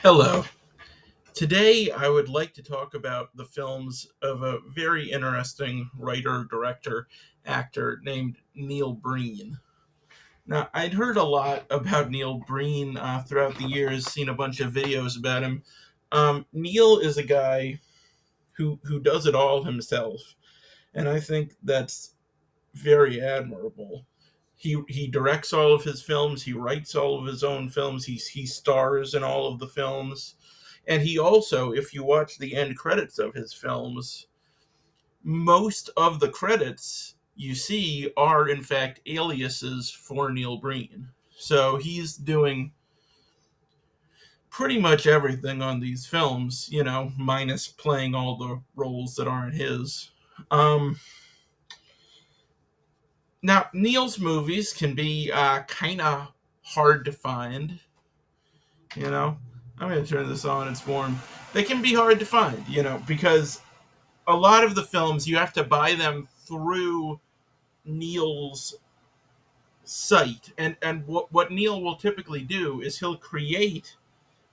Hello. Today, I would like to talk about the films of a very interesting writer, director, actor named Neil Breen. Now, I'd heard a lot about Neil Breen throughout the years, seen a bunch of videos about him. Neil is a guy who does it all himself, and I think that's very admirable. He directs all of his films. He writes all of his own films. He stars in all of the films, and he also, if you watch the end credits of his films, most of the credits you see are in fact aliases for Neil Breen. So he's doing pretty much everything on these films, minus playing all the roles that aren't his. Um, Now, Neil's movies can be kind of hard to find. You know, I'm going to turn this on. It's warm. They can be hard to find, because a lot of the films you have to buy them through Neil's site, and what Neil will typically do is he'll create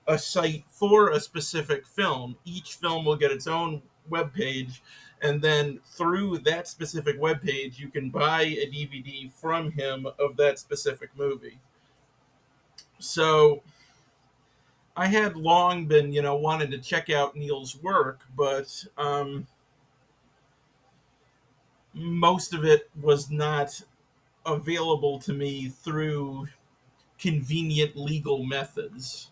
a site for a specific film. Each film will get its own web page, and then through that specific web page, you can buy a DVD from him of that specific movie. So I had long been, wanted to check out Neil's work, but most of it was not available to me through convenient legal methods.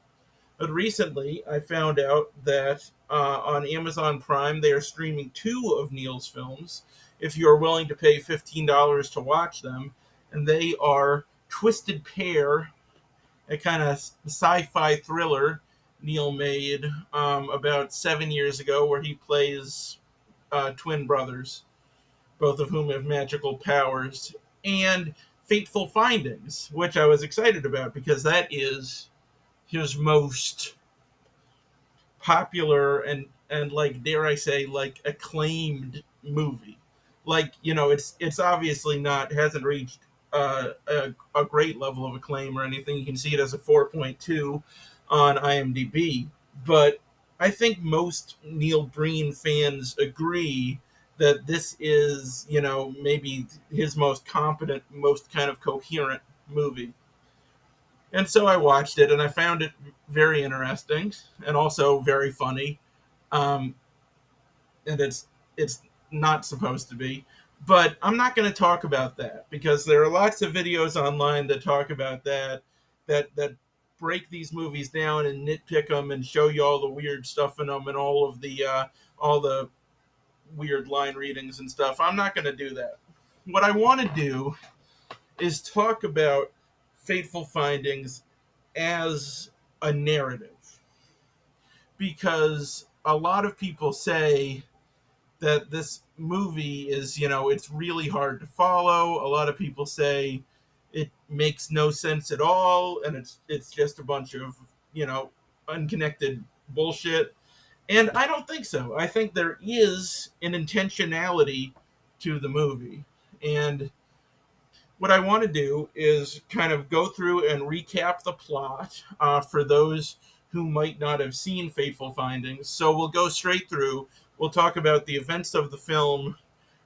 But recently, I found out that on Amazon Prime, they are streaming two of Neil's films if you are willing to pay $15 to watch them. And they are Twisted Pair, a kind of sci fi thriller Neil made about 7 years ago, where he plays twin brothers, both of whom have magical powers, and Fateful Findings, which I was excited about because that is his most popular and like, dare I say, like, acclaimed movie. Like, it's obviously not hasn't reached a great level of acclaim or anything. You can see it as a 4.2 on IMDb, but I think most Neil Breen fans agree that this is, maybe his most competent, most kind of coherent movie. And so I watched it, and I found it very interesting and also very funny. Um, and it's not supposed to be, but I'm not going to talk about that because there are lots of videos online that talk about that break these movies down and nitpick them and show you all the weird stuff in them and all the weird line readings and stuff. I'm not going to do that. What I want to do is talk about Fateful Findings as a narrative, because a lot of people say that this movie is, it's really hard to follow. A lot of people say it makes no sense at all, and it's just a bunch of, unconnected bullshit. And I don't think so. I think there is an intentionality to the movie. And what I want to do is kind of go through and recap the plot for those who might not have seen Fateful Findings. So we'll go straight through. We'll talk about the events of the film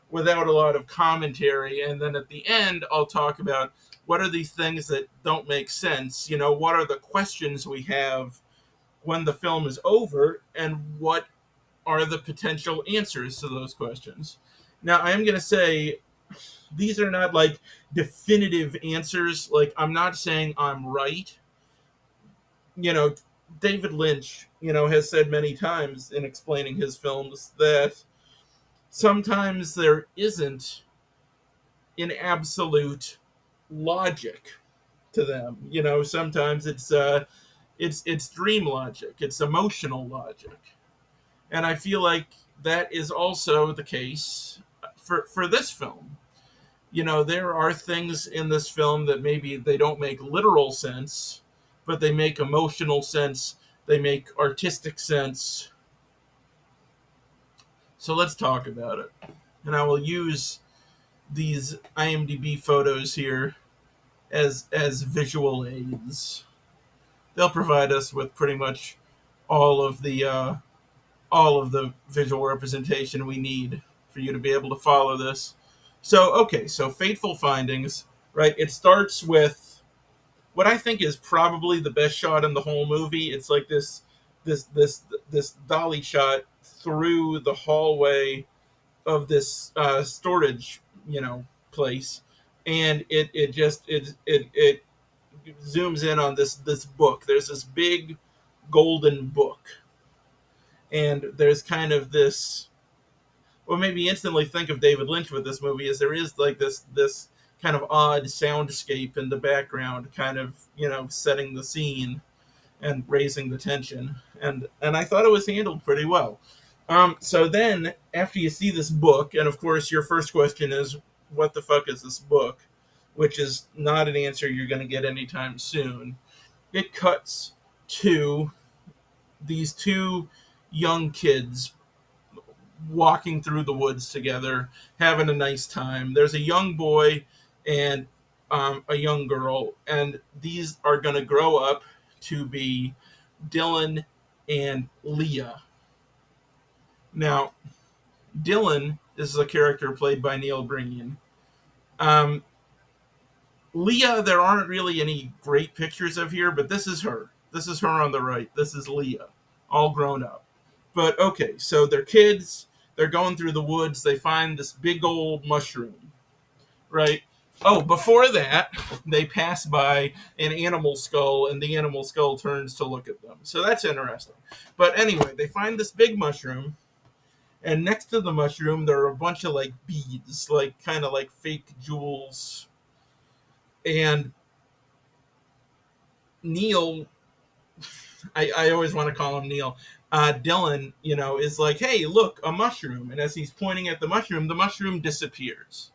without a lot of commentary. And then at the end, I'll talk about what are these things that don't make sense? What are the questions we have when the film is over? And what are the potential answers to those questions? Now, I am going to say these are not like definitive answers. Like, I'm not saying I'm right. You know, David Lynch, has said many times in explaining his films that sometimes there isn't an absolute logic to them. Sometimes it's dream logic, it's emotional logic. And I feel like that is also the case for this film. There are things in this film that maybe they don't make literal sense, but they make emotional sense, they make artistic sense. So let's talk about it. And I will use these IMDb photos here as visual aids. They'll provide us with pretty much all of the all of the visual representation we need for you to be able to follow this. So okay, so Fateful Findings, right? It starts with what I think is probably the best shot in the whole movie. It's like this dolly shot through the hallway of this storage, place, and it zooms in on this book. There's this big golden book, and there's kind of this. What made me instantly think of David Lynch with this movie is there is like this kind of odd soundscape in the background, kind of setting the scene and raising the tension, and I thought it was handled pretty well. So then, after you see this book, and of course, your first question is, "What the fuck is this book?" Which is not an answer you're going to get anytime soon. It cuts to these two young kids walking through the woods together, having a nice time. There's a young boy and a young girl, and these are going to grow up to be Dylan and Leah. Now, Dylan is a character played by Neil Breen. Um, Leah, there aren't really any great pictures of here, but this is her. This is her on the right. This is Leah, all grown up. But okay, so they're kids. They're going through the woods. They find this big old mushroom, right? Oh, before that, they pass by an animal skull, and the animal skull turns to look at them. So that's interesting. But anyway, they find this big mushroom, and next to the mushroom, there are a bunch of like beads, like kind of like fake jewels. And Neil, I always want to call him Neil. Dylan, is like, hey, look, a mushroom. And as he's pointing at the mushroom disappears.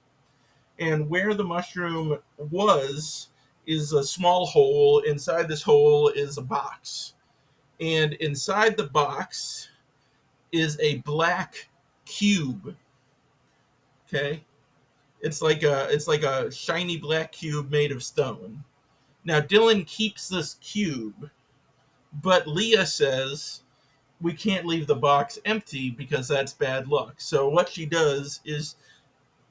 And where the mushroom was is a small hole. Inside this hole is a box. And inside the box is a black cube. Okay? It's like a shiny black cube made of stone. Now Dylan keeps this cube, but Leah says we can't leave the box empty because that's bad luck. So what she does is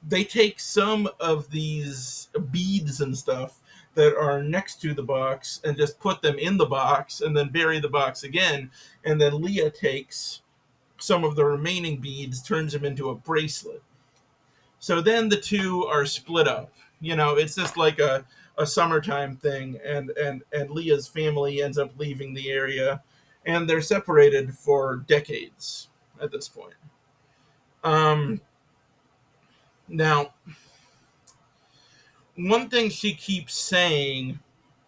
they take some of these beads and stuff that are next to the box and just put them in the box and then bury the box again. And then Leah takes some of the remaining beads, turns them into a bracelet. So then the two are split up. It's just like a summertime thing, and Leah's family ends up leaving the area, and they're separated for decades at this point. Um, Now, one thing she keeps saying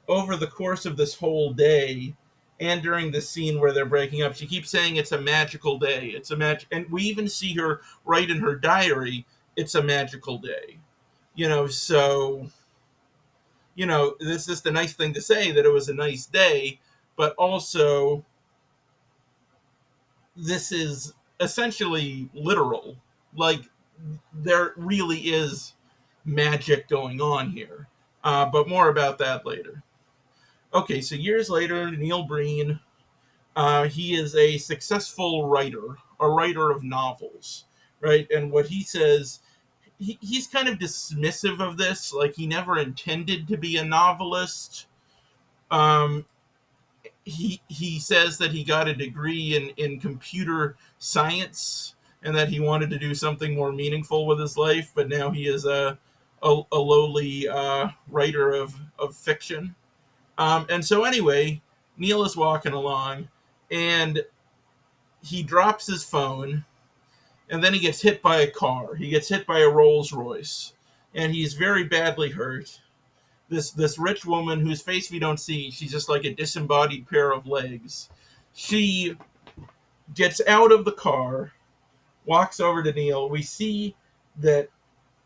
over the course of this whole day and during the scene where they're breaking up, she keeps saying it's a magical day. It's a and we even see her write in her diary, it's a magical day. So, this is the nice thing to say that it was a nice day, but also this is essentially literal. Like, there really is magic going on here. But more about that later. Okay, so years later, Neil Breen, he is a successful writer, a writer of novels, right? And what he says, he's kind of dismissive of this, like he never intended to be a novelist. Um, he says that he got a degree in computer science and that he wanted to do something more meaningful with his life, but now he is a lowly writer of fiction. And so anyway, Neil is walking along and he drops his phone and then he gets hit by a car. He gets hit by a Rolls Royce and he's very badly hurt. This rich woman whose face we don't see, she's just like a disembodied pair of legs. She gets out of the car, walks over to Neil. We see that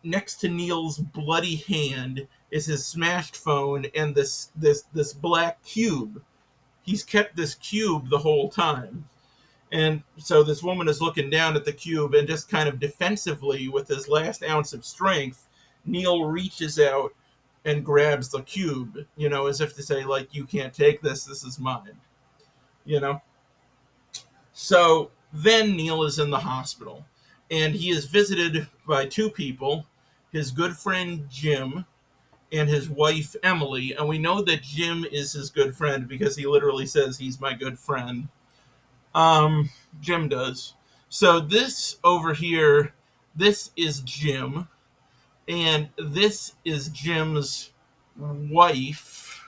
next to Neil's bloody hand is his smashed phone and this black cube. He's kept this cube the whole time. And so this woman is looking down at the cube and just kind of defensively, with his last ounce of strength, Neil reaches out and grabs the cube, as if to say, like, you can't take this, this is mine, you know? So then Neil is in the hospital, and he is visited by two people, his good friend Jim and his wife Emily. And we know that Jim is his good friend because he literally says he's my good friend. Um, Jim does. So this over here, this is Jim, and this is Jim's wife.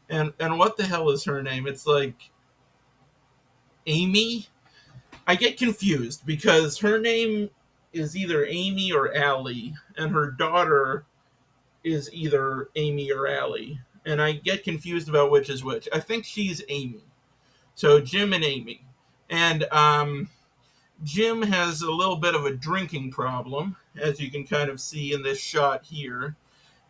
And what the hell is her name? It's like Amy. I get confused because her name is either Amy or Allie, and her daughter is either Amy or Allie. And I get confused about which is which. I think she's Amy. So Jim and Amy. And Jim has a little bit of a drinking problem, as you can kind of see in this shot here.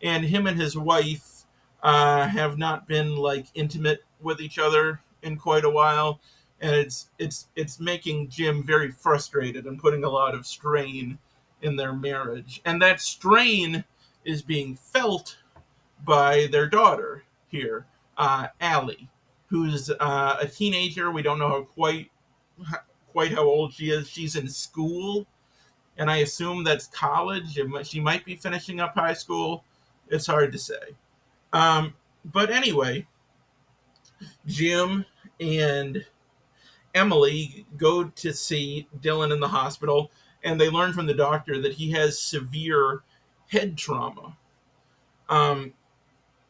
And him and his wife have not been like intimate with each other in quite a while, and it's making Jim very frustrated and putting a lot of strain in their marriage. And that strain is being felt by their daughter here, Allie, who's a teenager. We don't know quite how old she is. She's in school, and I assume that's college. She might be finishing up high school. It's hard to say. But anyway, Jim and Emily go to see Dylan in the hospital, and they learn from the doctor that he has severe head trauma. Um,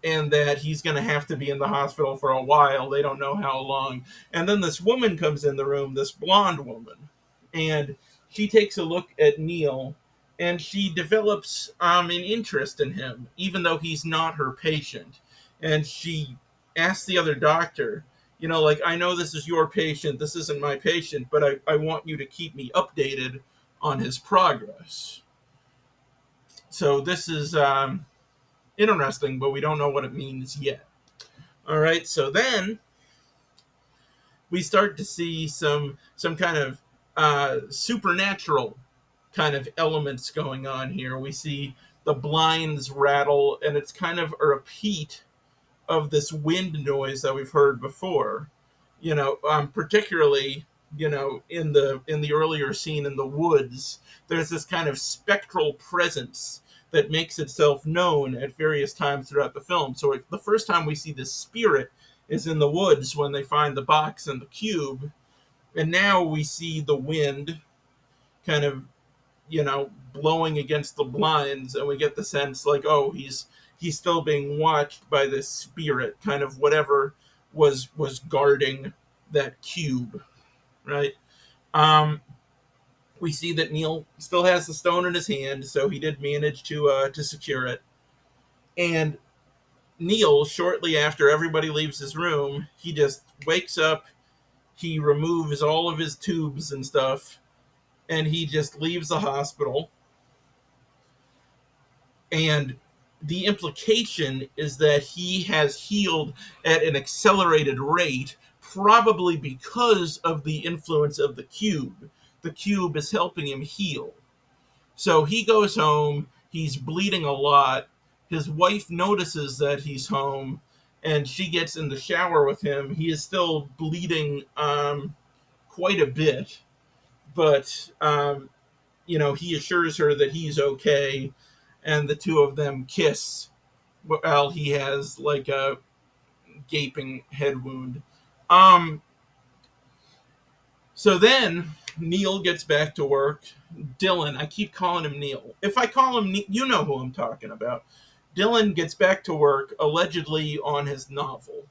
and that he's going to have to be in the hospital for a while. They don't know how long. And then this woman comes in the room, this blonde woman, and she takes a look at Neil, and she develops an interest in him, even though he's not her patient. And she asks the other doctor, like, I know this is your patient, this isn't my patient, but I want you to keep me updated on his progress. So this is interesting, but we don't know what it means yet. All right, so then we start to see some kind of supernatural kind of elements going on here. We see the blinds rattle, and it's kind of a repeat of this wind noise that we've heard before. Particularly, in the earlier scene in the woods, there's this kind of spectral presence that makes itself known at various times throughout the film. So the first time we see this spirit is in the woods when they find the box and the cube, and now we see the wind kind of blowing against the blinds, and we get the sense like, oh, he's still being watched by this spirit, kind of whatever was guarding that cube, right? We see that Neil still has the stone in his hand, so he did manage to secure it. And Neil, shortly after everybody leaves his room, he just wakes up, he removes all of his tubes and stuff, and he just leaves the hospital. And the implication is that he has healed at an accelerated rate, probably because of the influence of the cube. The cube is helping him heal. So he goes home, he's bleeding a lot. His wife notices that he's home, and she gets in the shower with him. He is still bleeding quite a bit, but he assures her that he's okay, and the two of them kiss while he has like a gaping head wound. Um, so then Neil gets back to work. Dylan, I keep calling him Neil. If I call him, you know who I'm talking about. Dylan gets back to work, allegedly on his novel.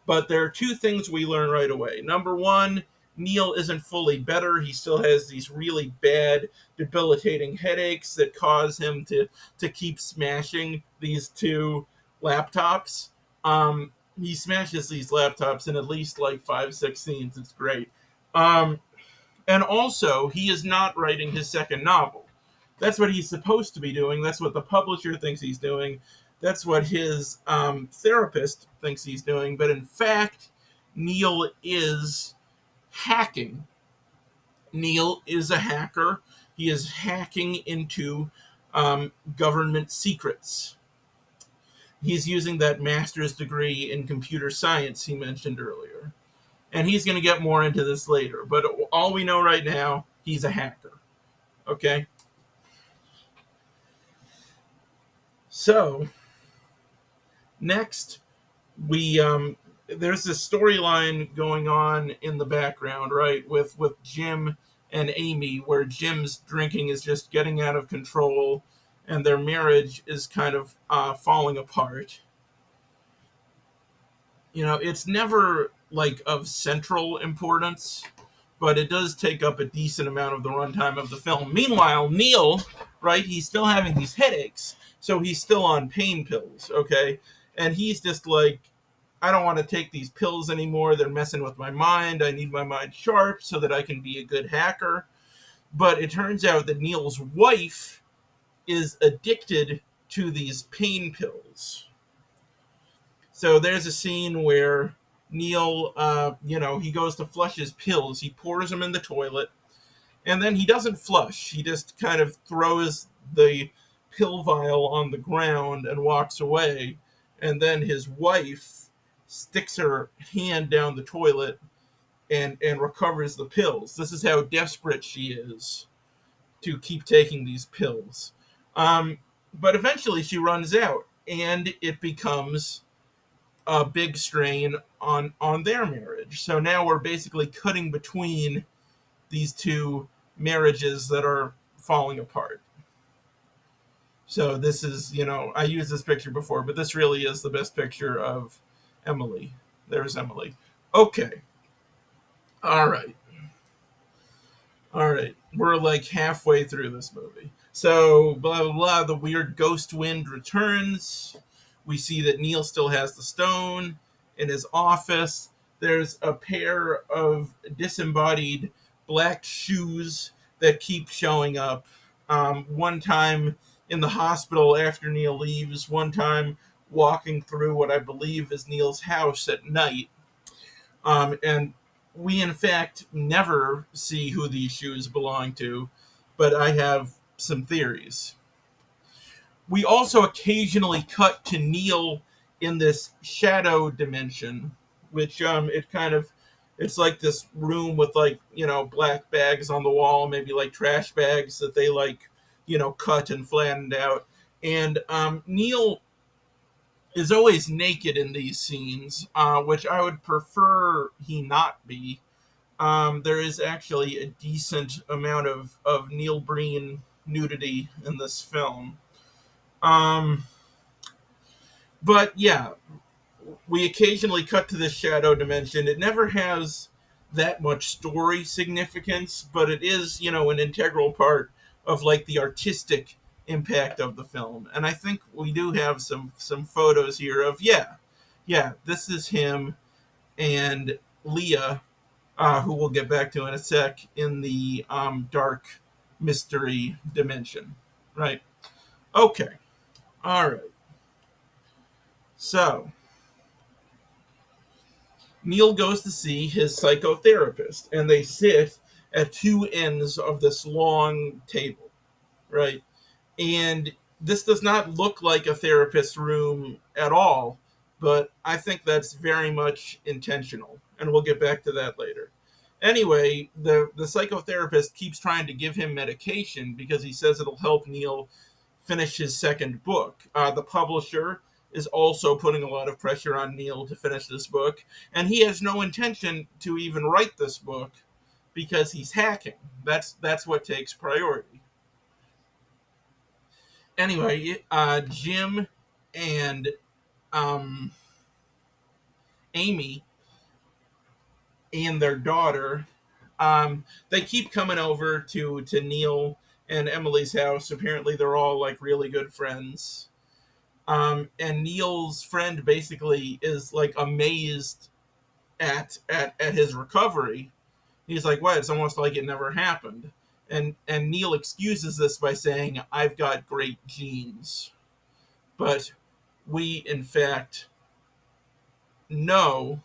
But there are two things we learn right away. Number one, Neil isn't fully better. He still has these really bad, debilitating headaches that cause him to keep smashing these two laptops. He smashes these laptops in at least like 5, 6 scenes. It's great. Um, and also, he is not writing his second novel. That's what he's supposed to be doing. That's what the publisher thinks he's doing. That's what his therapist thinks he's doing. But in fact, Neil is hacking. Neil is a hacker. He is hacking into government secrets. He's using that master's degree in computer science he mentioned earlier. And he's going to get more into this later. But all we know right now, he's a hacker. Okay? So, next, we there's this storyline going on in the background, right, with Jim and Amy, where Jim's drinking is just getting out of control, and their marriage is kind of falling apart. It's never like of central importance, but it does take up a decent amount of the runtime of the film. Meanwhile, Neil, right, he's still having these headaches, so he's still on pain pills, okay? And he's just like, I don't want to take these pills anymore. They're messing with my mind. I need my mind sharp so that I can be a good hacker. But it turns out that Neil's wife is addicted to these pain pills. So there's a scene where Neil, he goes to flush his pills. He pours them in the toilet, and then he doesn't flush. He just kind of throws the pill vial on the ground and walks away. And then his wife sticks her hand down the toilet and recovers the pills. This is how desperate she is to keep taking these pills. But eventually she runs out, and it becomes a big strain on their marriage. So now we're basically cutting between these two marriages that are falling apart. So this is, I used this picture before, but this really is the best picture of Emily. There's Emily. Okay. All right. All right. We're like halfway through this movie. So, blah, blah, blah. The weird ghost wind returns. We see that Neil still has the stone in his office. There's a pair of disembodied black shoes that keep showing up. One time in the hospital after Neil leaves, one time walking through what I believe is Neil's house at night. And we, in fact, never see who these shoes belong to, but I have some theories. We also occasionally cut to Neil in this shadow dimension, which it's like this room with like black bags on the wall, maybe like trash bags that they like cut and flattened out. And Neil is always naked in these scenes, which I would prefer he not be. There is actually a decent amount of Neil Breen nudity in this film. Um, but yeah, we occasionally cut to this shadow dimension. It never has that much story significance, but it is, an integral part of like the artistic impact of the film. And I think we do have some photos here of this is him and Leah, who we'll get back to in a sec, in the dark mystery dimension. Right. Okay. All right. So Neil goes to see his psychotherapist, and they sit at two ends of this long table, right? And this does not look like a therapist's room at all, but I think that's very much intentional, and we'll get back to that later. Anyway, the psychotherapist keeps trying to give him medication because he says it'll help Neil finish his second book. The publisher is also putting a lot of pressure on Neil to finish this book, and he has no intention to even write this book because he's hacking. That's what takes priority. Anyway, Jim and um, Amy and their daughter, they keep coming over to Neil and Emily's house. Apparently, they're all like really good friends. And Neil's friend basically is like amazed at his recovery. He's like, "What? It's almost like it never happened." And Neil excuses this by saying, "I've got great genes," but we in fact know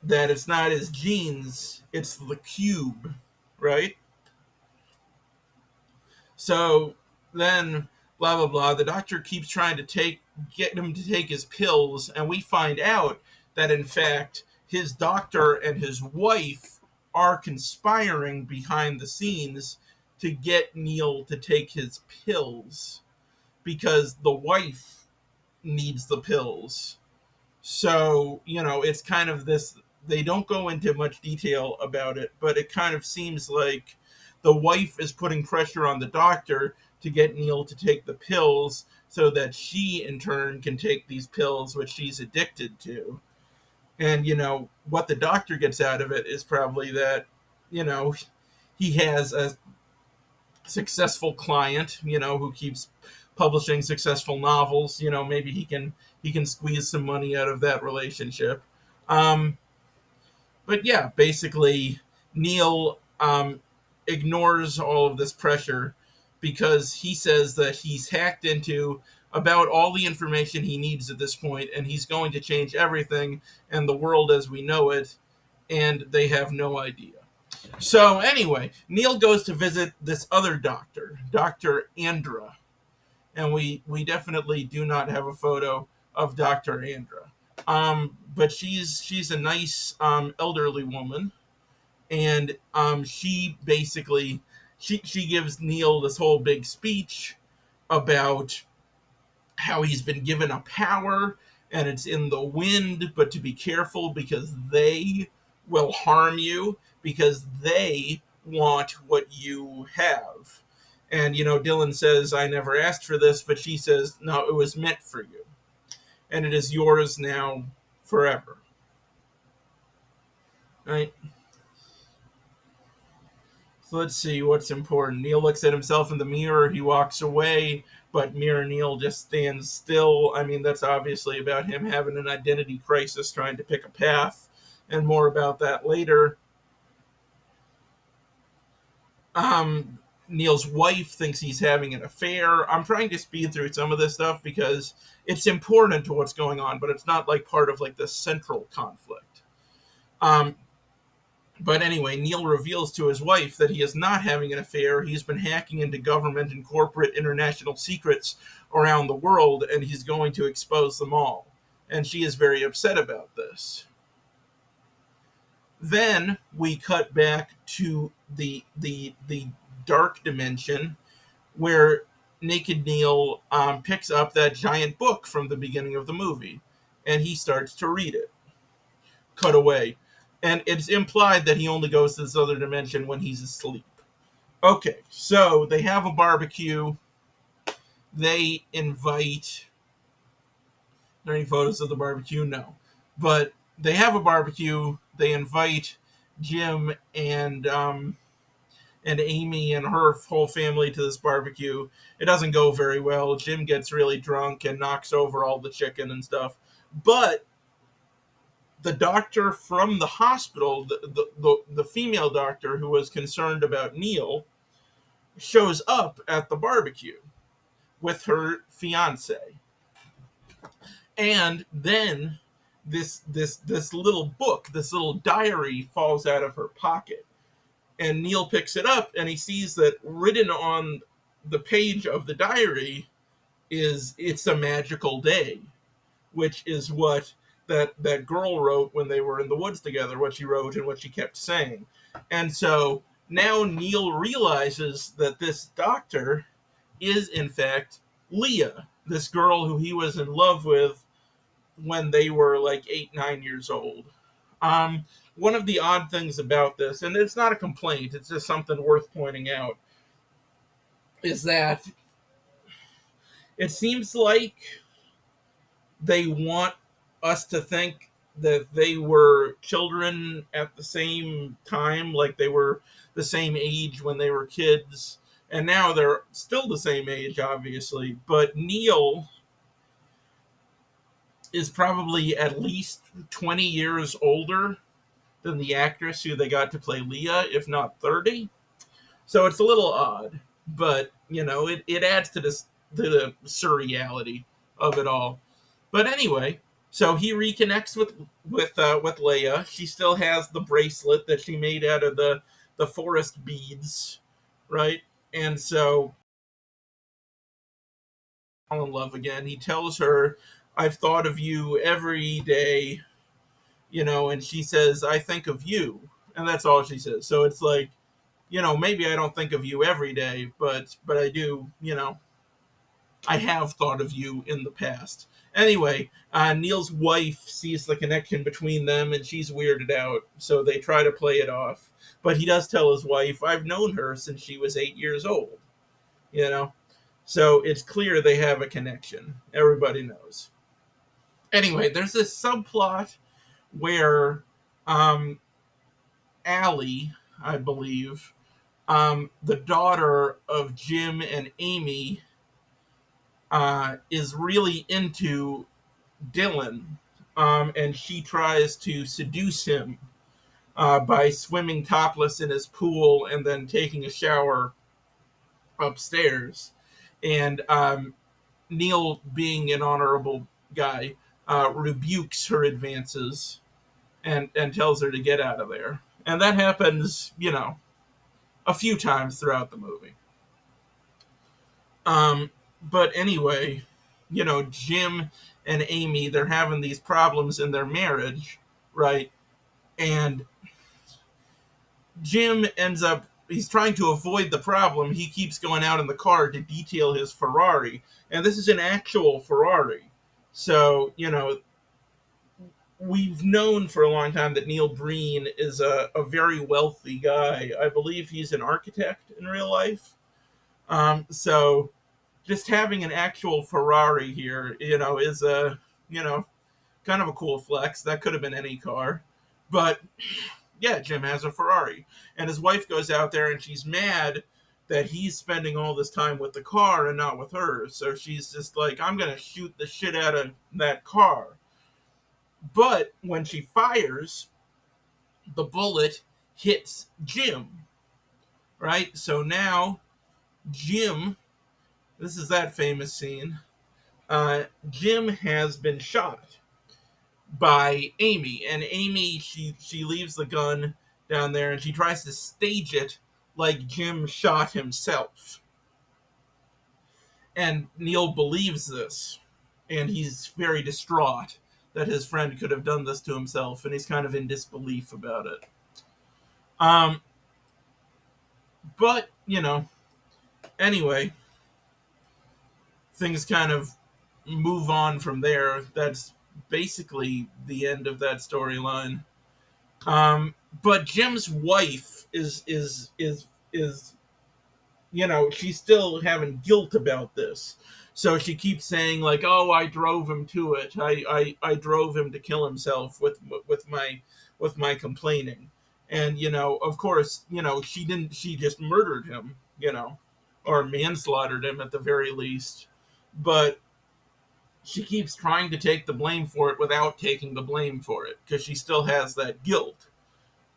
that it's not his genes; it's the cube, right? So then, blah blah blah. The doctor keeps trying to get him to take his pills, and we find out that in fact his doctor and his wife are conspiring behind the scenes to get Neil to take his pills because the wife needs the pills. So, it's kind of this. They don't go into much detail about it, but it kind of seems like the wife is putting pressure on the doctor to get Neil to take the pills so that she, in turn, can take these pills, which she's addicted to. And, what the doctor gets out of it is probably that, you know, he has a successful client, who keeps publishing successful novels. Maybe he can squeeze some money out of that relationship. Um, but yeah, basically, Neil ignores all of this pressure because he says that he's hacked into about all the information he needs at this point, and he's going to change everything and the world as we know it, and they have no idea. So anyway, Neil goes to visit this other doctor, Dr. Andra, and we definitely do not have a photo of Dr. Andra. But she's a nice elderly woman, and she basically she gives Neil this whole big speech about how he's been given a power and it's in the wind, but to be careful because they will harm you because they want what you have. And Dylan says, "I never asked for this," but she says, "No, it was meant for you, and it is yours now, forever." Right? So let's see what's important. Neil looks at himself in the mirror. He walks away, but Mirror Neil just stands still. I mean, that's obviously about him having an identity crisis, trying to pick a path, and more about that later. Um, Neil's wife thinks he's having an affair. I'm trying to speed through some of this stuff because it's important to what's going on, but it's not like part of like the central conflict. Um, But anyway, Neil reveals to his wife that he is not having an affair. He's been hacking into government and corporate international secrets around the world, and he's going to expose them all. And she is very upset about this. Then we cut back to the dark dimension where Naked Neil picks up that giant book from the beginning of the movie, and he starts to read it. Cut away. And it's implied that he only goes to this other dimension when he's asleep. Okay, so they have a barbecue. They invite. Are there any photos of the barbecue? No. But they have a barbecue. They invite Jim and Amy and her whole family to this barbecue. It doesn't go very well. Jim gets really drunk and knocks over all the chicken and stuff. But the doctor from the hospital, the female doctor who was concerned about Neil, shows up at the barbecue with her fiance. And then this little book, this little diary falls out of her pocket. And Neil picks it up and he sees that written on the page of the diary is "It's a magical day," which is what that girl wrote when they were in the woods together, what she wrote and what she kept saying. And so now Neil realizes that this doctor is in fact Leah, this girl who he was in love with when they were like 8, 9 years old. Um, One of the odd things about this, and it's not a complaint, it's just something worth pointing out, is that it seems like they want us to think that they were children at the same time, like they were the same age when they were kids, and now they're still the same age, obviously. But Neil is probably at least 20 years older than the actress who they got to play Leah, if not 30. So it's a little odd, but it adds to this to the surreality of it all. But anyway, so he reconnects with Leia. She still has the bracelet that she made out of the forest beads, right? And so fall in love again. He tells her, "I've thought of you every day and she says, "I think of you," and that's all she says. So it's like, maybe I don't think of you every day, but I do. I have thought of you in the past. Anyway, Neil's wife sees the connection between them, and she's weirded out. So they try to play it off, but he does tell his wife, "I've known her since she was 8 years old." You know, so it's clear they have a connection. Everybody knows. Anyway, there's this subplot where um, Allie, I believe, the daughter of Jim and Amy, is really into Dylan, and she tries to seduce him by swimming topless in his pool and then taking a shower upstairs. And Neil, being an honorable guy, rebukes her advances and tells her to get out of there. And that happens, a few times throughout the movie. Um, but anyway, Jim and Amy, they're having these problems in their marriage, right? And Jim ends up, he's trying to avoid the problem. He keeps going out in the car to detail his Ferrari. And this is an actual Ferrari. So, we've known for a long time that Neil Breen is a very wealthy guy. I believe he's an architect in real life. So just having an actual Ferrari here, is you know, kind of a cool flex. That could have been any car. But yeah, Jim has a Ferrari. And his wife goes out there and she's mad that he's spending all this time with the car and not with her. So she's just like, "I'm going to shoot the shit out of that car." But when she fires, the bullet hits Jim, right? So now Jim, this is that famous scene, Jim has been shot by Amy, and Amy, she leaves the gun down there and she tries to stage it like Jim shot himself. And Neil believes this, and he's very distraught that his friend could have done this to himself, and he's kind of in disbelief about it. Um, but anyway, things kind of move on from there. That's basically the end of that storyline. But Jim's wife is she's still having guilt about this. So she keeps saying like, "Oh, I drove him to it. I drove him to kill himself with my complaining." And of course, she didn't. She just murdered him. Or manslaughtered him at the very least. But she keeps trying to take the blame for it without taking the blame for it because she still has that guilt.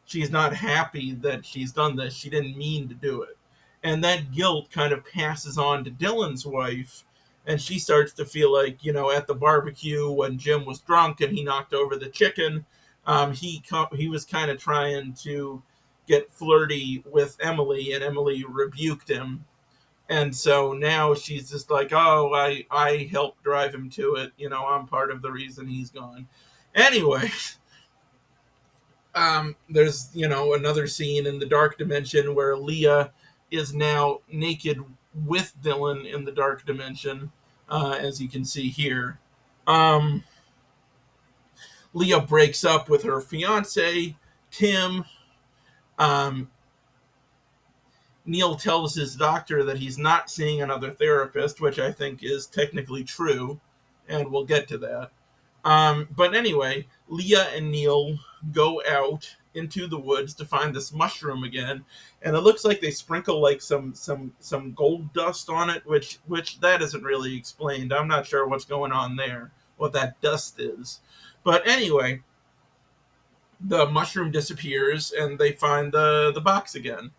She's not happy that she's done this. She didn't mean to do it. And that guilt kind of passes on to Dylan's wife. And she starts to feel like, at the barbecue when Jim was drunk and he knocked over the chicken, he was kind of trying to get flirty with Emily, and Emily rebuked him. And so now she's just like, "Oh, I helped drive him to it. I'm part of the reason he's gone." Anyway, there's another scene in the dark dimension where Leah is now naked with Dylan in the dark dimension, as you can see here. Um, Leah breaks up with her fiance Tim. Um, Neil tells his doctor that he's not seeing another therapist, which I think is technically true, and we'll get to that. But anyway, Leah and Neil go out into the woods to find this mushroom again, and it looks like they sprinkle like some gold dust on it, which that isn't really explained. I'm not sure what's going on there, what that dust is. But anyway, the mushroom disappears, and they find the box again.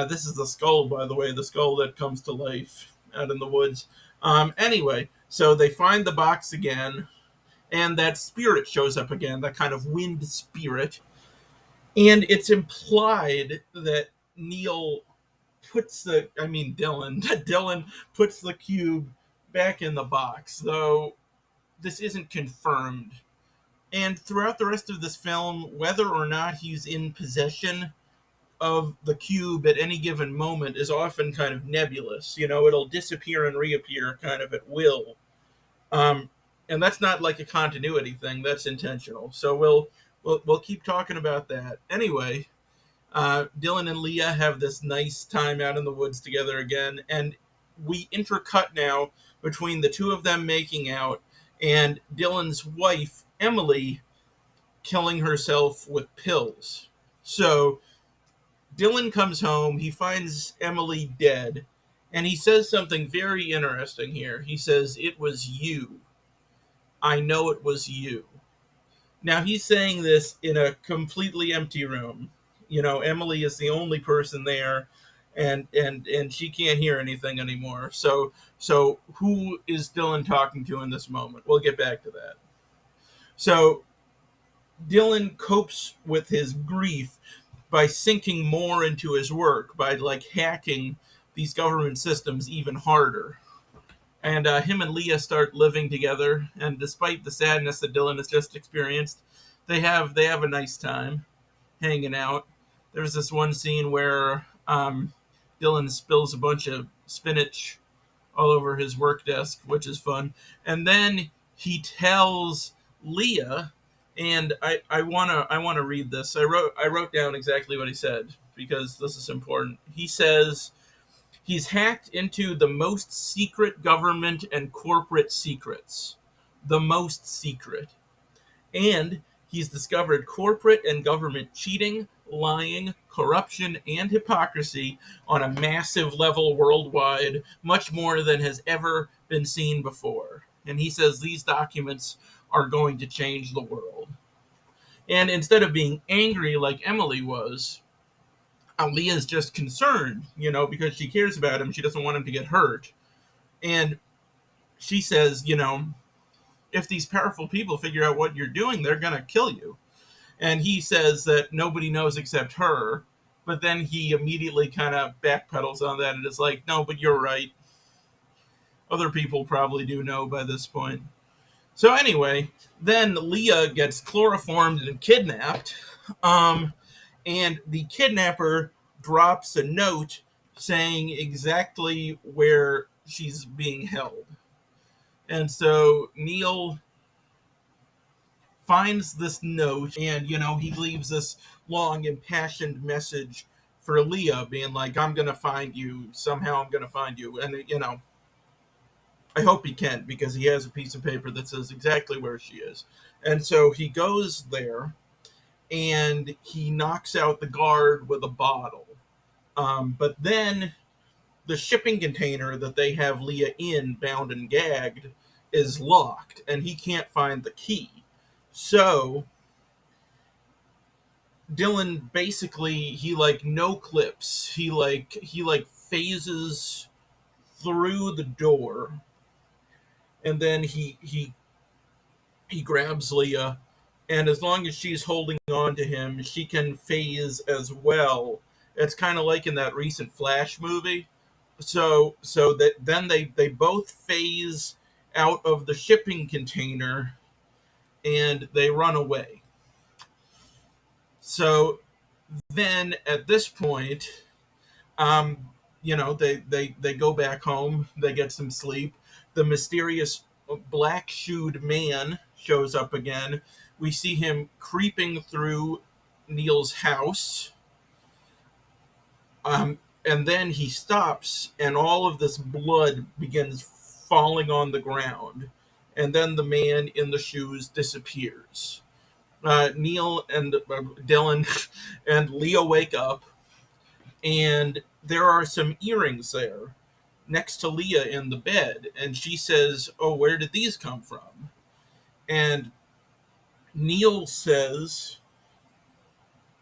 This is the skull, by the way, the skull that comes to life out in the woods. Anyway, so they find the box again, and that spirit shows up again, that kind of wind spirit. And it's implied that Neil Dylan, that Dylan puts the cube back in the box, though this isn't confirmed. And throughout the rest of this film, whether or not he's in possession of the cube at any given moment is often kind of nebulous. You know, it'll disappear and reappear kind of at will. Um, and that's not like a continuity thing. That's intentional. So we'll keep talking about that. Anyway, Dylan and Leah have this nice time out in the woods together again, and we intercut now between the two of them making out and Dylan's wife Emily killing herself with pills. So Dylan comes home, he finds Emily dead, and he says something very interesting here. He says, "It was you. I know it was you." Now he's saying this in a completely empty room. You know, Emily is the only person there, and she can't hear anything anymore. So who is Dylan talking to in this moment? We'll get back to that. So Dylan copes with his grief by sinking more into his work, by like hacking these government systems even harder. And him and Leah start living together, and despite the sadness that Dylan has just experienced, they have a nice time hanging out. There's this one scene where Dylan spills a bunch of spinach all over his work desk, which is fun. And then he tells Leah, and I wanna read this. I wrote down exactly what he said because this is important. He says he's hacked into the most secret government and corporate secrets. The most secret. And he's discovered corporate and government cheating, lying, corruption, and hypocrisy on a massive level worldwide, much more than has ever been seen before. And he says these documents are going to change the world. And instead of being angry like Emily was, Leah's just concerned, you know, because she cares about him. She doesn't want him to get hurt. And she says, you know, if these powerful people figure out what you're doing, they're going to kill you. And he says that nobody knows except her. But then he immediately kind of backpedals on that and is like, no, but you're right. Other people probably do know by this point. So anyway, then Leah gets chloroformed and kidnapped. And the kidnapper drops a note saying exactly where she's being held. And so Neil finds this note, and you know, he leaves this long impassioned message for Leah being like, I'm gonna find you, somehow I'm gonna find you. And you know, I hope he can, because he has a piece of paper that says exactly where she is. And so he goes there and he knocks out the guard with a bottle. But then the shipping container that they have Leah in, bound and gagged, is locked, and he can't find the key. So Dylan basically, he like no clips. He phases through the door, and then he grabs Leah, and as long as she's holding on to him, she can phase as well. It's kind of like in that recent Flash movie. So that then they both phase out of the shipping container and they run away. So then at this point, um, you know, they go back home, they get some sleep. The mysterious black shoed man shows up again. We see him creeping through Neil's house. And then he stops, and all of this blood begins falling on the ground. And then the man in the shoes disappears. Neil and Dylan and Leo wake up, and there are some earrings there next to Leah in the bed. And she says, oh, where did these come from? And Neil says,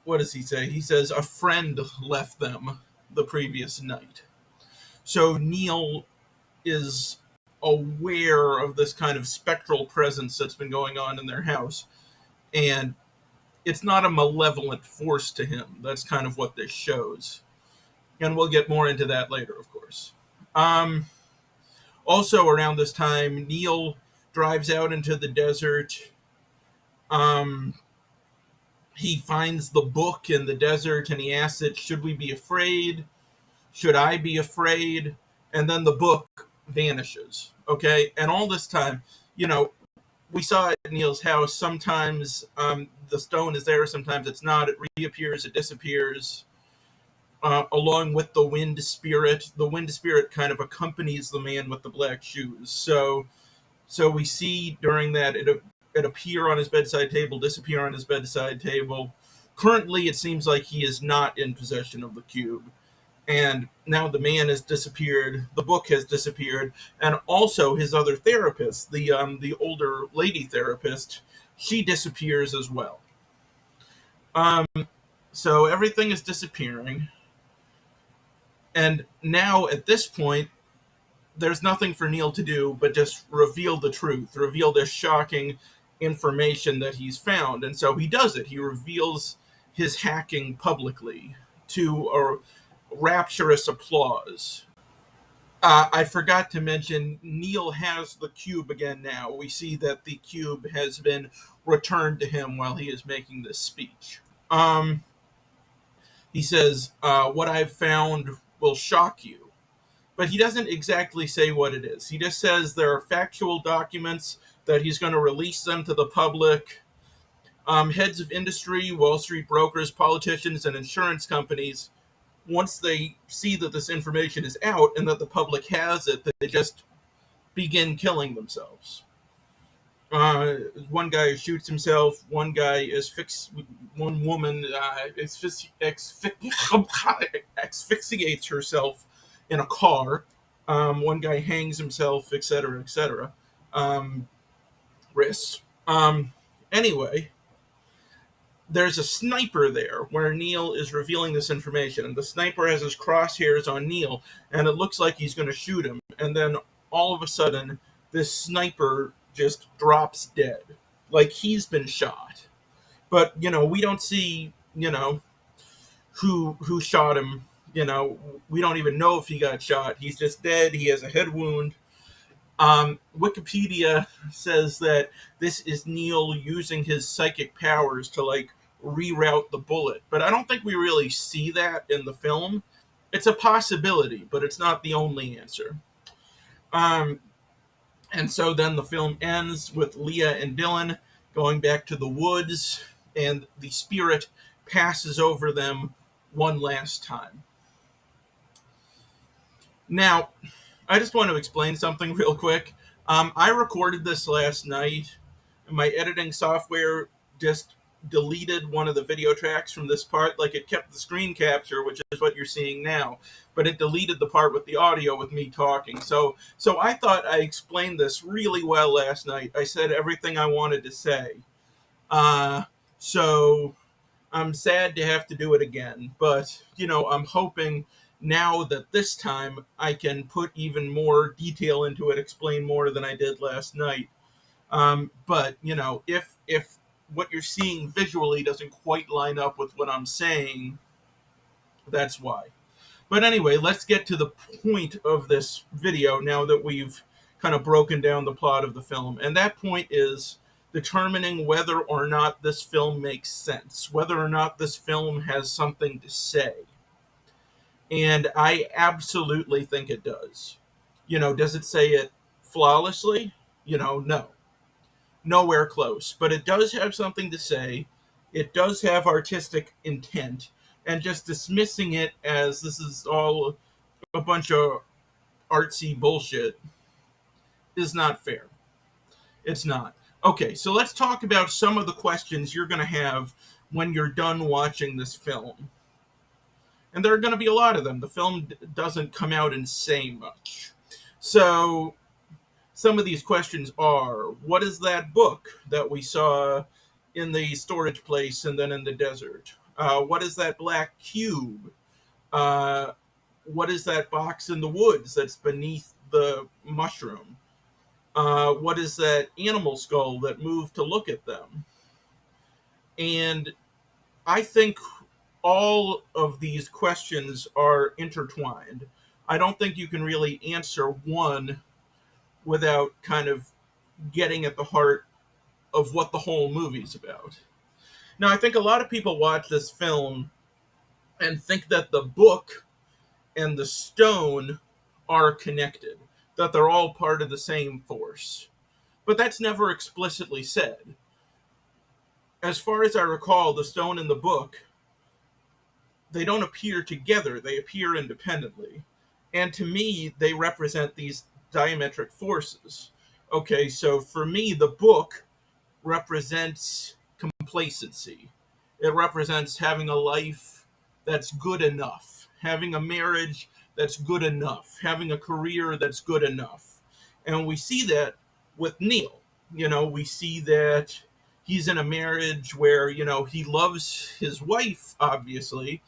what does he say? He says, a friend left them the previous night. So Neil is aware of this kind of spectral presence that's been going on in their house. And it's not a malevolent force to him. That's kind of what this shows. And we'll get more into that later, of course. Also, around this time, Neil drives out into the desert Um, he finds the book in the desert and he asks it, should we be afraid? Should I be afraid? And then the book vanishes. Okay. And all this time, you know, we saw at Neil's house, sometimes the stone is there, sometimes it's not. It reappears, it disappears. Along with the wind spirit, the wind spirit kind of accompanies the man with the black shoes. So we see during that it appear on his bedside table, disappear on his bedside table. Currently, it seems like he is not in possession of the cube, and now the man has disappeared. The book has disappeared, and also his other therapist, the older lady therapist, she disappears as well. Um, so everything is disappearing, and now at this point, there's nothing for Neil to do but just reveal the truth, reveal this shocking information that he's found. And so he does it. He reveals his hacking publicly to a rapturous applause. I forgot to mention, Neil has the cube again now. We see that the cube has been returned to him while he is making this speech. He says, what I've found will shock you. But he doesn't exactly say what it is. He just says there are factual documents that he's going to release them to the public. Heads of industry, Wall Street brokers, politicians, and insurance companies, once they see that this information is out and that the public has it, they just begin killing themselves. One guy shoots himself. One guy is one woman asphyxiates herself in a car. One guy hangs himself, etc., etc. Risks. Anyway, there's a sniper there where Neil is revealing this information, and the sniper has his crosshairs on Neil, and it looks like he's going to shoot him. And then all of a sudden, this sniper just drops dead, like he's been shot. But we don't see who shot him. We don't even know if he got shot. He's just dead. He has a head wound. Wikipedia says that this is Neil using his psychic powers to reroute the bullet, but I don't think we really see that in the film. It's a possibility, but it's not the only answer. And so then the film ends with Leah and Dylan going back to the woods, and the spirit passes over them one last time. Now, I just want to explain something real quick. I recorded this last night, and my editing software just deleted one of the video tracks from this part. Like, it kept the screen capture, which is what you're seeing now, but it deleted the part with the audio with me talking. So I thought I explained this really well last night. I said everything I wanted to say. So I'm sad to have to do it again, but I'm hoping now that this time I can put even more detail into it, explain more than I did last night. But if what you're seeing visually doesn't quite line up with what I'm saying, that's why. But anyway, let's get to the point of this video now that we've kind of broken down the plot of the film. And that point is determining whether or not this film makes sense, whether or not this film has something to say. And I absolutely think it does. Does it say it flawlessly? No. Nowhere close. But it does have something to say. It does have artistic intent. And just dismissing it as this is all a bunch of artsy bullshit is not fair. It's not. Okay, so let's talk about some of the questions you're going to have when you're done watching this film. And there are going to be a lot of them. The film doesn't come out and say much. So some of these questions are, what is that book that we saw in the storage place and then in the desert? What is that black cube? What is that box in the woods that's beneath the mushroom? What is that animal skull that moved to look at them? And I think all of these questions are intertwined. I don't think you can really answer one without kind of getting at the heart of what the whole movie's about. Now, I think a lot of people watch this film and think that the book and the stone are connected, that they're all part of the same force. But that's never explicitly said. As far as I recall, the stone and the book, they don't appear together, they appear independently. And to me, they represent these diametric forces. Okay, so for me, the book represents complacency. It represents having a life that's good enough, having a marriage that's good enough, having a career that's good enough. And we see that with Neil. We see that he's in a marriage where, he loves his wife, obviously,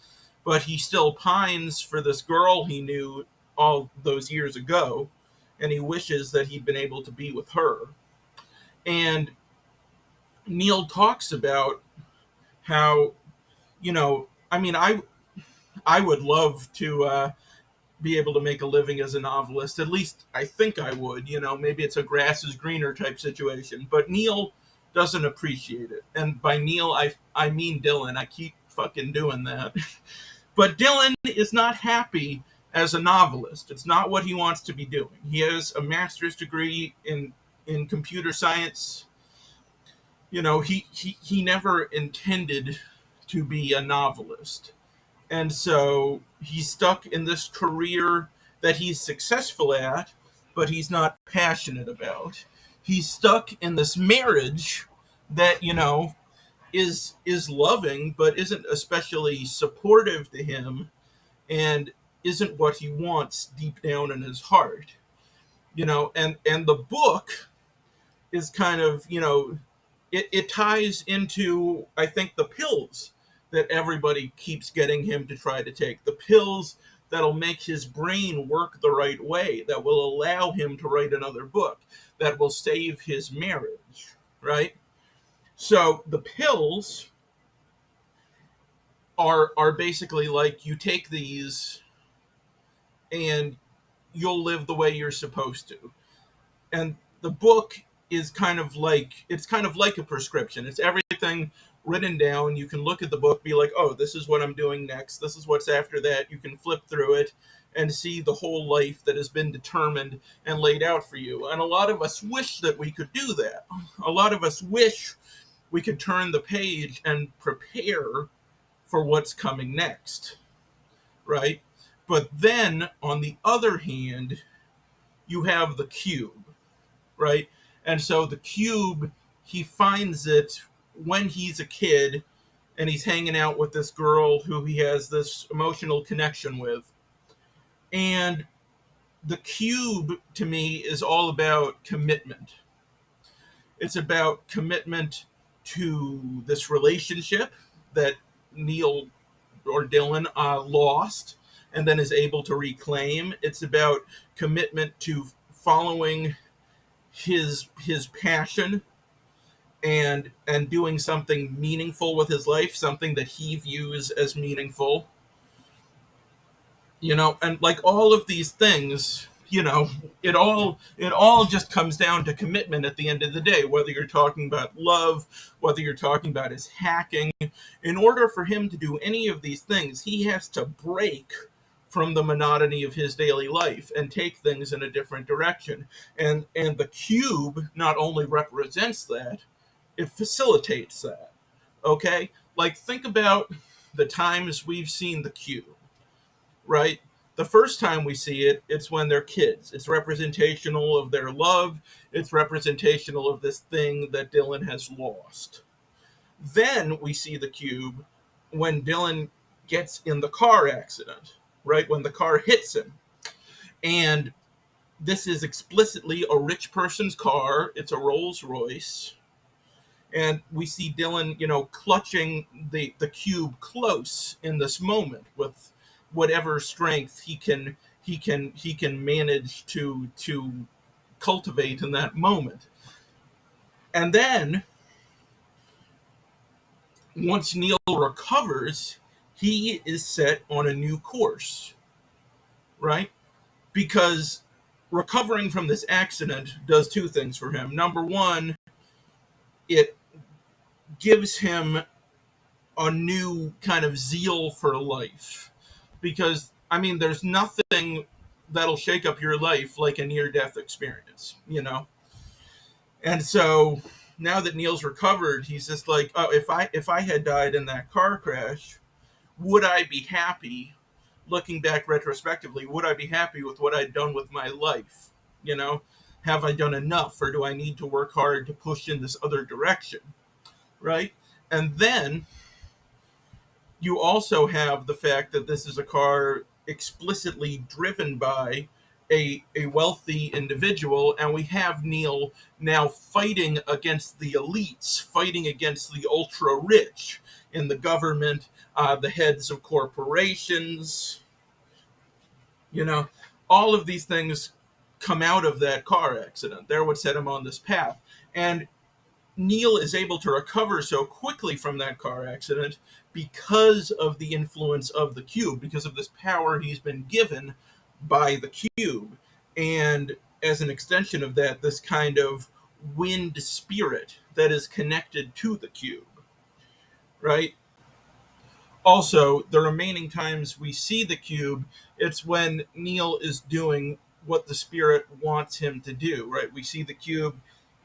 but he still pines for this girl he knew all those years ago, and he wishes that he'd been able to be with her. And Neil talks about how, I would love to be able to make a living as a novelist. At least I think I would. Maybe it's a grass is greener type situation. But Neil doesn't appreciate it. And by Neil, I mean Dylan. I keep fucking doing that. But Dylan is not happy as a novelist. It's not what he wants to be doing. He has a master's degree in computer science. He never intended to be a novelist. And so he's stuck in this career that he's successful at, but he's not passionate about. He's stuck in this marriage that, is loving, but isn't especially supportive to him and isn't what he wants deep down in his heart. And the book is kind of, it ties into, I think, the pills that everybody keeps getting him to try to take. The pills that'll make his brain work the right way, that will allow him to write another book, that will save his marriage, right? So the pills are basically like, you take these and you'll live the way you're supposed to. And the book is kind of like a prescription. It's everything written down. You can look at the book, be like, oh, this is what I'm doing next. This is what's after that. You can flip through it and see the whole life that has been determined and laid out for you. And a lot of us wish that we could do that. A lot of us wish we could turn the page and prepare for what's coming next, right? But then, on the other hand, you have the cube, right? And so the cube, he finds it when he's a kid and he's hanging out with this girl who he has this emotional connection with. And the cube, to me, is all about commitment. It's about commitment to this relationship that Neil or Dylan lost and then is able to reclaim. It's about commitment to following his passion and doing something meaningful with his life, something that he views as meaningful. And like all of these things, it all just comes down to commitment at the end of the day, whether you're talking about love, whether you're talking about his hacking. In order for him to do any of these things, he has to break from the monotony of his daily life and take things in a different direction. And the cube not only represents that, it facilitates that. Okay? Like, think about the times we've seen the cube, right? The first time we see it, it's when they're kids. It's representational of their love. It's representational of this thing that Dylan has lost. Then we see the cube when Dylan gets in the car accident, right? When the car hits him. And this is explicitly a rich person's car. It's a Rolls Royce. And we see Dylan, clutching the cube close in this moment with whatever strength he can manage to cultivate in that moment. And then once Neil recovers, he is set on a new course, right? Because recovering from this accident does two things for him. Number one, it gives him a new kind of zeal for life. Because, I mean, there's nothing that'll shake up your life like a near death experience, you know? And so now that Neil's recovered, he's just like, oh, if I had died in that car crash, would I be happy? Looking back retrospectively, would I be happy with what I'd done with my life? You know, have I done enough, or do I need to work hard to push in this other direction? Right? And then you also have the fact that this is a car explicitly driven by a wealthy individual, and we have Neil now fighting against the elites, fighting against the ultra rich in the government, the heads of corporations. You know, all of these things come out of that car accident. They're what set him on this path. And Neil is able to recover so quickly from that car accident because of the influence of the cube, because of this power he's been given by the cube. And as an extension of that, this kind of wind spirit that is connected to the cube, right? Also, the remaining times we see the cube, it's when Neil is doing what the spirit wants him to do, right? We see the cube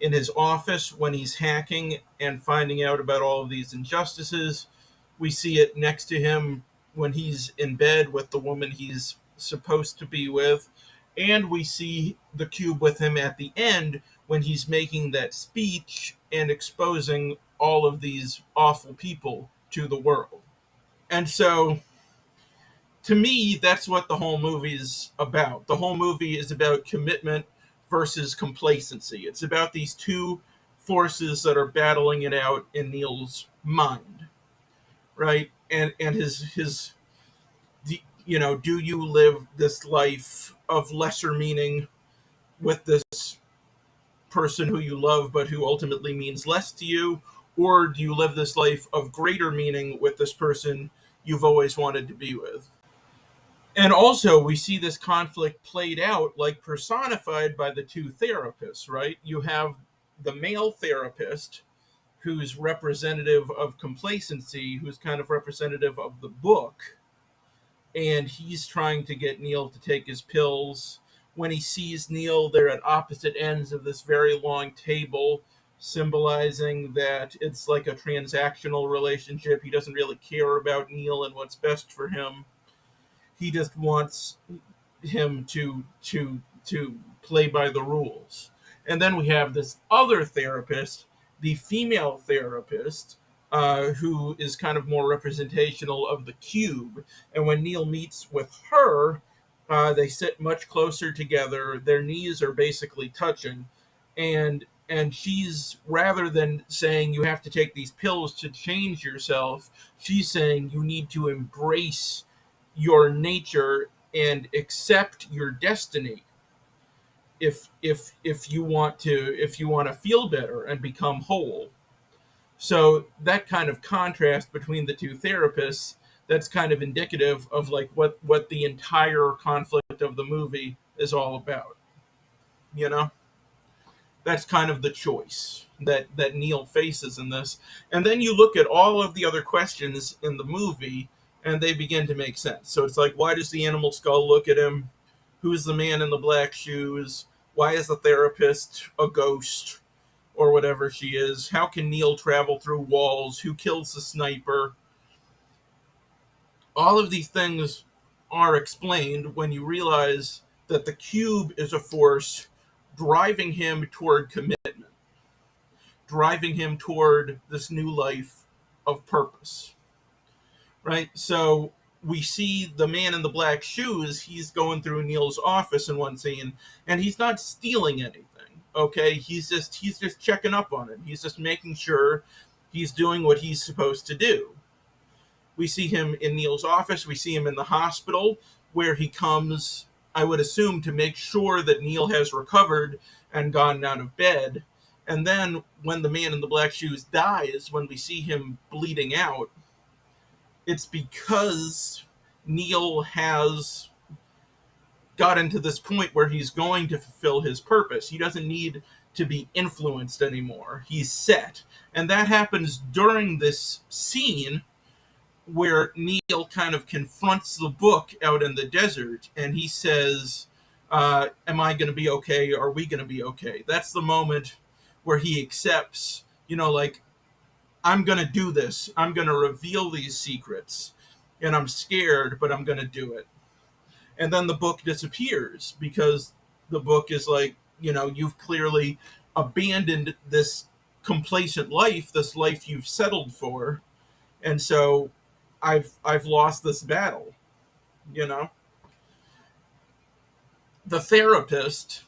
in his office when he's hacking and finding out about all of these injustices. We see it next to him when he's in bed with the woman he's supposed to be with. And we see the cube with him at the end when he's making that speech and exposing all of these awful people to the world. And so, to me, that's what the whole movie is about. The whole movie is about commitment versus complacency. It's about these two forces that are battling it out in Neil's mind, right? And his you know, do you live this life of lesser meaning with this person who you love but who ultimately means less to you, or do you live this life of greater meaning with this person you've always wanted to be with? And also, we see this conflict played out, like personified by the two therapists, right? You have the male therapist who's representative of complacency, who's kind of representative of the book, and he's trying to get Neil to take his pills. When he sees Neil, they're at opposite ends of this very long table, symbolizing that it's like a transactional relationship. He doesn't really care about Neil and what's best for him. He just wants him to play by the rules. And then we have this other therapist, the female therapist, who is kind of more representational of the cube. And when Neil meets with her, they sit much closer together. Their knees are basically touching, and she's, rather than saying you have to take these pills to change yourself, she's saying you need to embrace your nature and accept your destiny if you want to feel better and become whole. So that kind of contrast between the two therapists, that's kind of indicative of like what the entire conflict of the movie is all about. You know, that's kind of the choice that Neil faces in this. And then you look at all of the other questions in the movie, and they begin to make sense. So it's like, why does the animal skull look at him? Who's the man in the black shoes? Why is the therapist a ghost or whatever she is? How can Neil travel through walls? Who kills the sniper? All of these things are explained when you realize that the cube is a force driving him toward commitment, driving him toward this new life of purpose, right? So we see the man in the black shoes. He's going through Neil's office in one scene, and he's not stealing anything. Okay, he's just checking up on him. He's just making sure he's doing what he's supposed to do. We see him in Neil's office. We see him in the hospital, where he comes, I would assume, to make sure that Neil has recovered and gotten out of bed. And then when the man in the black shoes dies, when we see him bleeding out, it's because Neil has gotten to this point where he's going to fulfill his purpose. He doesn't need to be influenced anymore. He's set. And that happens during this scene where Neil kind of confronts the book out in the desert and he says, am I going to be okay? Are we going to be okay? That's the moment where he accepts, like, I'm going to do this. I'm going to reveal these secrets. And I'm scared, but I'm going to do it. And then the book disappears because the book is like, you've clearly abandoned this complacent life, this life you've settled for. And so I've lost this battle, you know. The therapist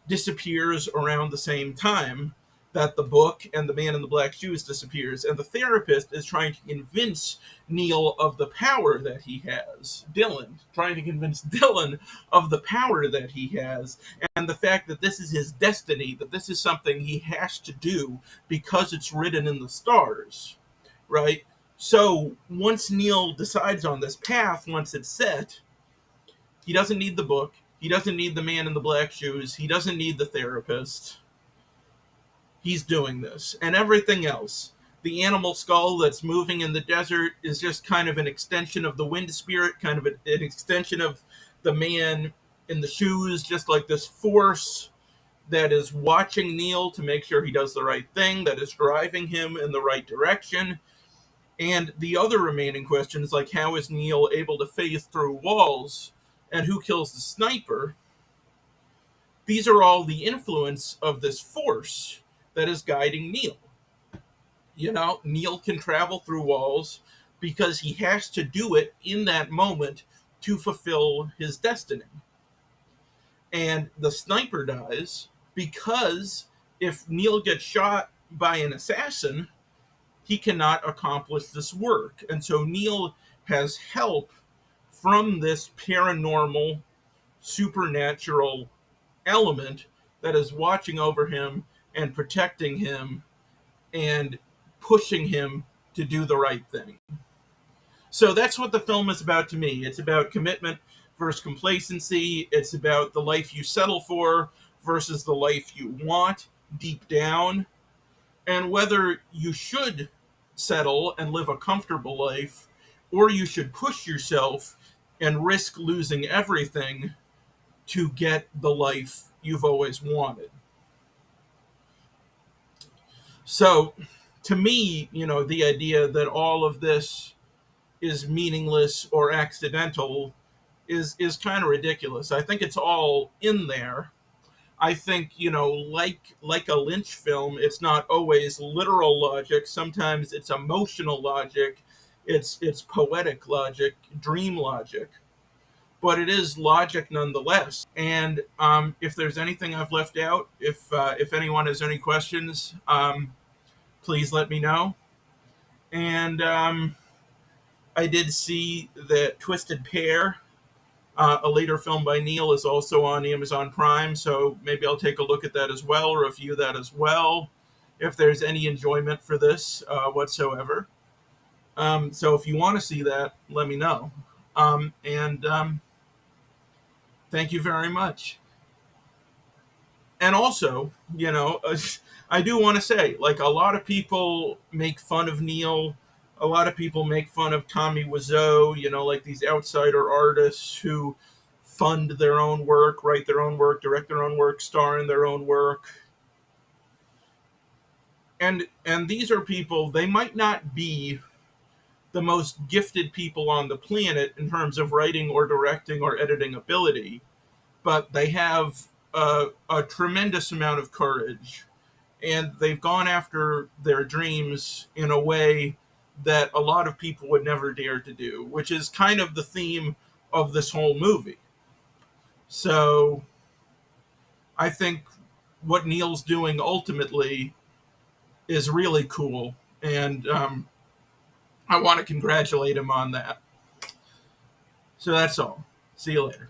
disappears around the same time that the book and the man in the black shoes disappears, and the therapist is trying to convince Neil of the power that he has. Dylan trying to convince Dylan of the power that he has, and the fact that this is his destiny, that this is something he has to do because it's written in the stars, right? So once Neil decides on this path, once it's set, he doesn't need the book. He doesn't need the man in the black shoes. He doesn't need the therapist. He's doing this. And everything else. The animal skull that's moving in the desert is just kind of an extension of the wind spirit, kind of an extension of the man in the shoes, just like this force that is watching Neil to make sure he does the right thing, that is driving him in the right direction. And the other remaining questions, like how is Neil able to phase through walls, and who kills the sniper? These are all the influence of this force that is guiding Neil. Neil can travel through walls because he has to do it in that moment to fulfill his destiny. And the sniper dies because if Neil gets shot by an assassin, he cannot accomplish this work. And so Neil has help from this paranormal, supernatural element that is watching over him and protecting him and pushing him to do the right thing. So that's what the film is about to me. It's about commitment versus complacency. It's about the life you settle for versus the life you want deep down, and whether you should settle and live a comfortable life or you should push yourself and risk losing everything to get the life you've always wanted. So, to me, the idea that all of this is meaningless or accidental is kind of ridiculous. I think it's all in there. I think, like a Lynch film, it's not always literal logic. Sometimes it's emotional logic. It's poetic logic, dream logic. But it is logic nonetheless. And if there's anything I've left out, if anyone has any questions, please let me know. And I did see that Twisted Pair, a later film by Neil, is also on Amazon Prime, so maybe I'll take a look at that as well, review that as well, if there's any enjoyment for this whatsoever. So if you want to see that, let me know. And thank you very much. And also, I do want to say, like, a lot of people make fun of Neil. A lot of people make fun of Tommy Wiseau, like these outsider artists who fund their own work, write their own work, direct their own work, star in their own work. And these are people, they might not be the most gifted people on the planet in terms of writing or directing or editing ability, but they have a tremendous amount of courage, and they've gone after their dreams in a way that a lot of people would never dare to do, which is kind of the theme of this whole movie. So I think what Neil's doing ultimately is really cool, and I want to congratulate him on that. So that's all. See you later.